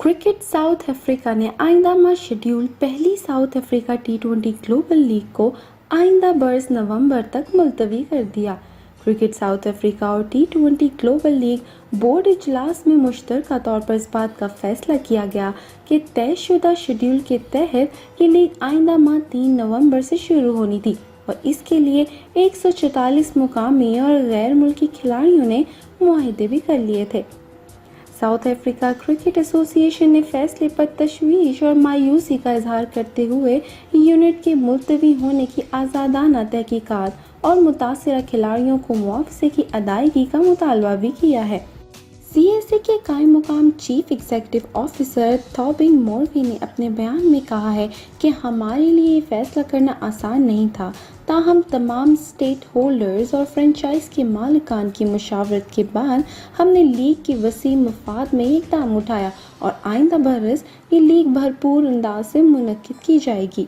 Cricket south Africa ने आइंदा माह शेड्यूल पहली साउथ अफ्रीका टी20 ग्लोबल लीग को आइंदा बरस नवंबर तक मुलतवी कर दिया। क्रिकेट साउथ अफ्रीका और टी20 ग्लोबल लीग बोर्ड इजलास में मुश्तरका तौर पर इस बात का फैसला किया गया कि तयशुदा शेड्यूल के तहत ये लीग आइंदा माह 3 नवंबर से शुरू होनी थी और इसके लिए 144 मुकामी और गैर मुल्की खिलाड़ियों ने मुआहदे भी कर लिए थे। साउथ अफ्रीका क्रिकेट एसोसिएशन ने फैसले पर तशवीश और मायूसी का इजहार करते हुए यूनिट के मुलतवी होने की आज़ादाना तहकीकात और मुतासरा खिलाड़ियों को मुआवजे की अदायगी का मुतालबा भी किया है। CSA के कायम मुकाम चीफ एग्जीक्यूटिव ऑफिसर थॉबिंग मॉर्फी ने अपने बयान में कहा है कि हमारे लिए ये फैसला करना आसान नहीं था, ताहम तमाम स्टेक होल्डर्स और फ्रेंचाइज के मालिकान की मशावरत के बाद हमने लीग की वसी मफाद में इक़दाम उठाया और आइंदा बरस ये लीग भरपूर अंदाज से मुनक्किद की जाएगी।